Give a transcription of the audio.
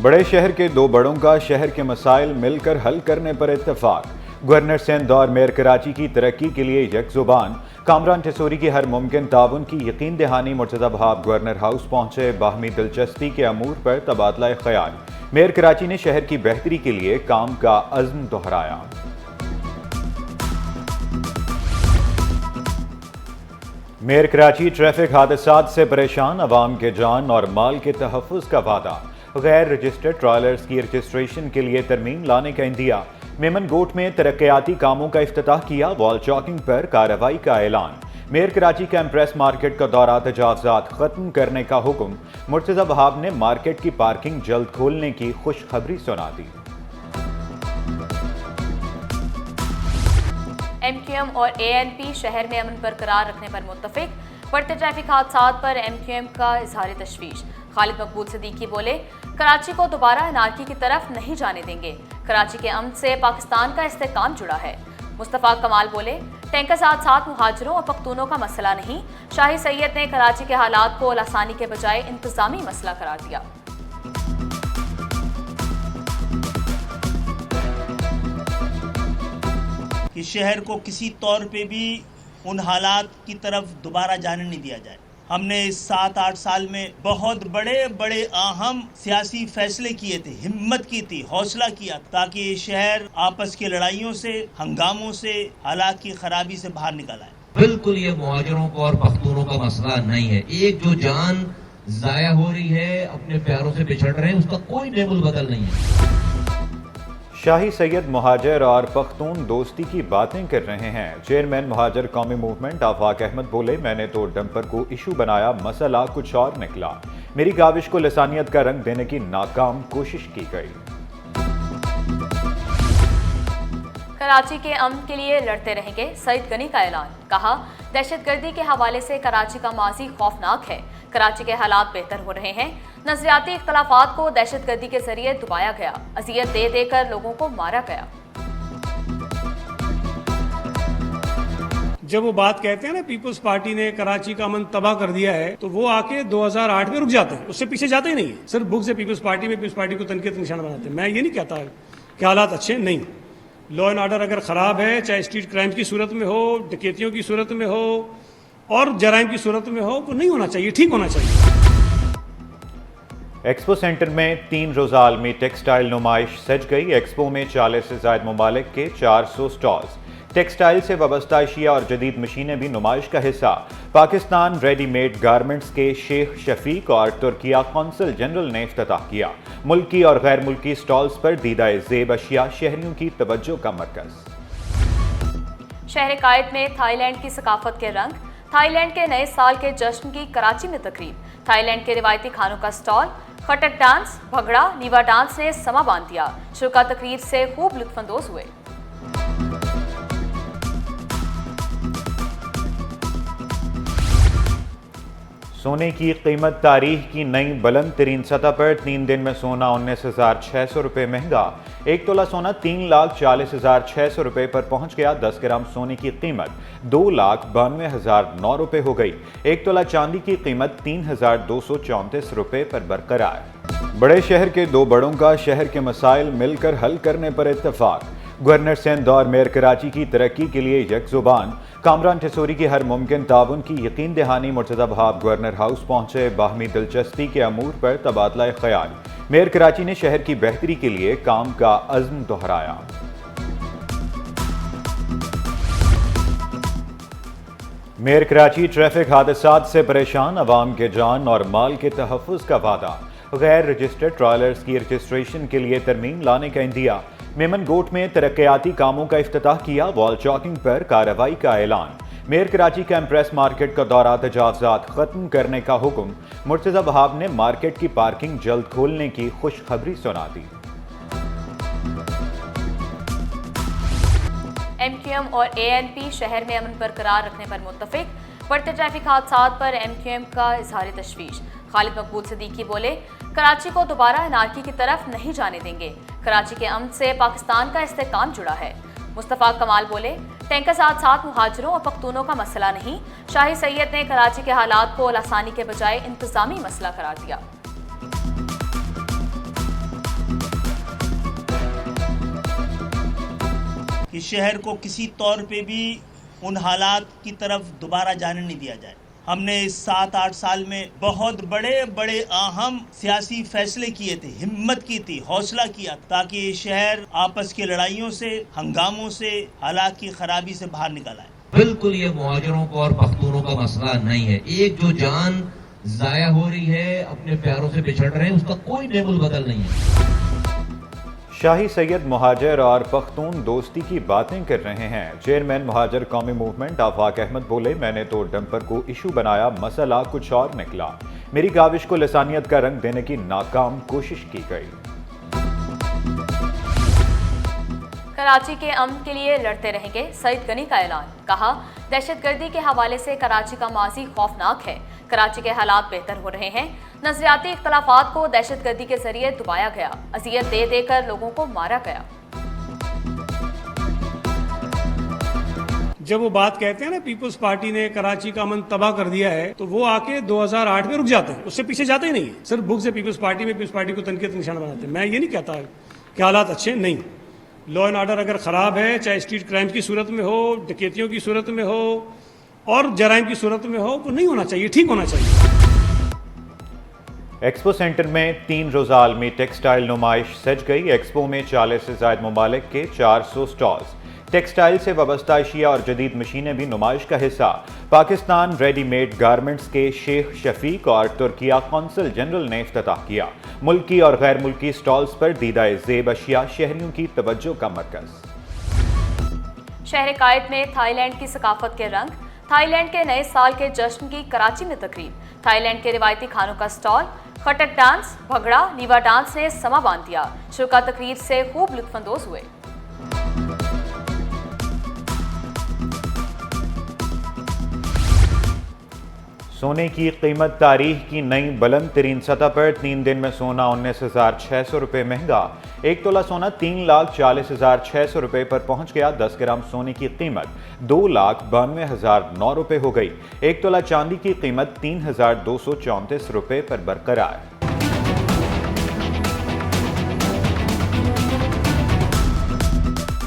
बड़े शहर के दो बड़ों का शहर के मसाइल मिलकर हल करने पर इत्तेफाक। गवर्नर सिंध और मेयर कराची की तरक्की के लिए यकजुबान। कामरान ठसूरी की हर मुमकिन ताउन की यकीन दहानी। मुर्तज़ा वहाब गवर्नर हाउस पहुंचे। बाहमी दिलचस्पी के अमूर पर तबादला ख्याल। मेयर कराची ने शहर की बेहतरी के लिए काम का अज़्म दोहराया। मेयर कराची ट्रैफिक हादसात से परेशान। अवाम के जान और माल के तहफ़्फ़ुज़ का वादा। गैर रजिस्टर्ड ट्रॉलर्स की रजिस्ट्रेशन के लिए तरमीम लाने का इंदिया। मेमन गोट में तरक्याती कामों का इफ्तिताह किया। वॉल चॉकिंग पर कार्रवाई का ऐलान। मेयर कराची कैंप्रेस मार्केट का दौरा तजावजात खत्म करने का हुक्म। मुर्तज़ा वहाब ने मार्केट की पार्किंग जल्द खोलने की खुशखबरी सुना दी। MQM और ANP शहर में अमन बरकरार रखने पर मुत्तफिक। बढ़ते ट्रैफिक हादसात पर MQM का इजहार तशवीश। खालिद मकबूल सिद्दीकी बोले, कराची को दोबारा अनारकी की तरफ नहीं जाने देंगे। कराची के अमन से पाकिस्तान का इस्तेहकाम जुड़ा है। मुस्तफ़ा कमाल बोले, टैंकर हादसात मुहाजिरों और पख्तूनों का मसला नहीं। शाही सैयद ने कराची के हालात को लासानी के बजाय इंतजामी मसला करार दिया। कि शहर को किसी तौर पे भी उन हालात की तरफ दोबारा जाने नहीं दिया जाए। हमने इस 7-8 साल में बहुत बड़े बड़े अहम सियासी फैसले किए थे, हिम्मत की थी, हौसला किया ताकि ये शहर आपस की लड़ाइयों से, हंगामों से, हालात की खराबी से बाहर निकल आए। बिल्कुल ये मुहाजिरों को और पख्तूनों का मसला नहीं है। एक जो जान जाया हो रही है, अपने प्यारों से बिछड़ रहे हैं, उसका कोई नेबुल बदल नहीं है। शाही सैयद मुहाजिर और पख्तून दोस्ती की बातें कर रहे हैं। चेयरमैन मुहाजिर कौमी मूवमेंट आफाक अहमद बोले, मैंने तो डंपर को इशू बनाया, मसला कुछ और निकला। मेरी काविश को लसानियत का रंग देने की नाकाम कोशिश की गई। कराची के अमन के लिए लड़ते रहेंगे, सईद गनी का ऐलान। कहा, दहशतगर्दी के हवाले से कराची का माजी खौफनाक है। कराची के हालात बेहतर हो रहे हैं। नजरियाती इख्तलाफात को दहशतगर्दी के जरिए दबाया गया। अजियत दे देकर लोगों को मारा गया। जब वो बात कहते हैं ना, पीपल्स पार्टी ने कराची का अमन तबाह कर दिया है, तो वो आके 2008 में रुक जाते हैं, उससे पीछे जाते ही नहीं है। सिर्फ बुक से पीपल्स पार्टी को तनकीद निशाना बनाते हैं। मैं ये नहीं कहता कि हालात अच्छे नहीं। लॉ एंड ऑर्डर अगर खराब है, चाहे स्ट्रीट क्राइम की सूरत में हो, डकैतियों की सूरत में हो और जराइम की सूरत में हो, तो नहीं होना चाहिए, ठीक होना चाहिए। एक्सपो सेंटर में 3 रोज़ा आलमी टेक्सटाइल नुमाइश सज गई। एक्सपो में 40 से ज़ायद ममालिक के 400 स्टॉल्स। टेक्सटाइल से वाबस्ता अशिया और जदीद मशीनें भी नुमाइश का हिस्सा। पाकिस्तान रेडीमेड गारमेंट्स के शेख शफीक और तुर्किया कौंसल जनरल ने इफ्तिताह किया। मुल्की और गैर मुल्की स्टॉल्स पर दीदाए ज़ेब अशिया शहरियों की तवज्जो का मरकज। शहर कायद में थाईलैंड की सकाफत के रंग। थाईलैंड के नए साल के जश्न की कराची में तकरीब। थाईलैंड के रिवायती खानों का स्टॉल, खटक डांस, भंगड़ा, नीवा डांस ने समा बांध दिया। शुरा तकरीर से खूब लुत्फानंदोज हुए। सोने की कीमत तारीख की नई बुलंद तरीन सतह पर। 3 दिन में सोना 19,600 रुपये महंगा। 1 तोला सोना 3,40,600 रुपये पर पहुंच गया। 10 ग्राम सोने की कीमत 2,92,009 रुपये हो गई। 1 तोला चांदी की कीमत 3,234 रुपये पर बरकरार। बड़े शहर के दो बड़ों का शहर के मसाइल मिलकर हल करने पर इत्तेफाक। गवर्नर सिंध और मेयर कराची की तरक्की के लिए यकजुबान। कामरान ठसूरी की हर मुमकिन ताउन की यकीन दहानी। मुर्तज़ा वहाब गवर्नर हाउस पहुंचे। बाहमी दिलचस्पी के अमूर पर तबादला ख्याल। मेयर कराची ने शहर की बेहतरी के लिए काम का अज़्म दोहराया। मेयर कराची ट्रैफिक हादसात से परेशान। अवाम के जान और माल के तहफ़्फ़ुज़ का वादा। गैर रजिस्टर्ड ट्रॉलर्स की रजिस्ट्रेशन के लिए तरमीम लाने का इंदिया। मेमन गोट में तरक्याती कामों का इफ्तिताह किया। वॉल चॉकिंग पर कार्रवाई का ऐलान। मेयर कराची कैंप्रेस मार्केट का दौरा तजावजात खत्म करने का हुक्म। मुर्तज़ा वहाब ने मार्केट की पार्किंग जल्द खोलने की खुशखबरी सुना दी। MQM और ANP शहर में अमन बरकरार रखने पर मुत्तफिक। बढ़ते ट्रैफिक हादसात पर MQM का इजहार तशवीश। खालिद मकबूल सिद्दीकी बोले, कराची को दोबारा अनारकी की तरफ नहीं जाने देंगे। कराची के अमन से पाकिस्तान का इस्तेहकाम जुड़ा है। मुस्तफ़ा कमाल बोले, टैंकर हादसात मुहाजिरों और पख्तूनों का मसला नहीं। शाही सैयद ने कराची के हालात को लासानी के बजाय इंतजामी मसला करार दिया। कि शहर को किसी तौर पे भी उन हालात की तरफ दोबारा जाने नहीं दिया जाए। हमने इस 7-8 साल में बहुत बड़े बड़े अहम सियासी फैसले किए थे, हिम्मत की थी, हौसला किया ताकि ये शहर आपस की लड़ाइयों से, हंगामों से, हालात की खराबी से बाहर निकल आए। बिल्कुल ये मुहाजिरों को और पख्तूनों का मसला नहीं है। एक जो जान जाया हो रही है, अपने प्यारों से बिछड़ रहे हैं, उसका कोई नेमुल बदल नहीं है। शाही सैयद मुहाजिर और पख्तून दोस्ती की बातें कर रहे हैं। चेयरमैन मुहाजिर कौमी मूवमेंट आफाक अहमद बोले, मैंने तो डंपर को इशू बनाया, मसला कुछ और निकला। मेरी काविश को लसानियत का रंग देने की नाकाम कोशिश की गई। कराची के अमन के लिए लड़ते रहेंगे, सईद गनी का ऐलान। कहा, दहशतगर्दी के हवाले से कराची का माजी खौफनाक है। कराची के हालात बेहतर हो रहे हैं। नजरियाती इख्तलाफात को दहशतगर्दी के जरिए दबाया गया, अजियत दे देकर लोगों को मारा गया। जब वो बात कहते हैं ना पीपल्स पार्टी ने कराची का अमन तबाह कर दिया है, तो वो आके 2008 में रुक जाते हैं, उससे पीछे जाते ही नहीं है। सिर्फ बुक से पीपल्स पार्टी को तनकीद निशाना बनाते हैं। मैं ये नहीं कहता कि हालात अच्छे नहीं। लॉ एंड ऑर्डर अगर ख़राब है, चाहे स्ट्रीट क्राइम की सूरत में हो, डकैतियों की सूरत में हो और जराइम की सूरत में हो, तो नहीं होना चाहिए, ठीक होना चाहिए। एक्सपो सेंटर में 3 रोज़ा आलमी टेक्सटाइल नुमाइश सज गई। एक्सपो में 40 से ज़ायद ममालिक के 400 स्टॉल्स, टेक्सटाइल से वाबस्ता अशिया और जदीद मशीनें भी नुमाइश का हिस्सा। पाकिस्तान रेडीमेड गारमेंट्स के शेख शफीक और तुर्किया कौंसल जनरल ने इफ्तिताह किया। मुल्की और गैर मुल्की स्टॉल्स पर दीदाए ज़ेब अशिया शहरियों की तवज्जो का मरकज। शहर कायद में थाईलैंड की सकाफत के रंग, थाईलैंड के नए साल के जश्न की कराची में तकरीब। थाईलैंड के रिवायती खानों का स्टॉल, खटक डांस, भंगड़ा, नीवा डांस ने समा बांध दिया। शुरा तकरीब से खूब लुत्फानंदोज हुए। सोने की कीमत तारीख की नई बुलंद तरीन सतह पर। 3 दिन में सोना 19,600 रुपये महंगा। 1 तोला सोना 3,40,600 रुपये पर पहुंच गया। 10 ग्राम सोने की कीमत 2,92,009 रुपये हो गई। 1 तोला चांदी की कीमत 3,234 रुपये पर बरकरार।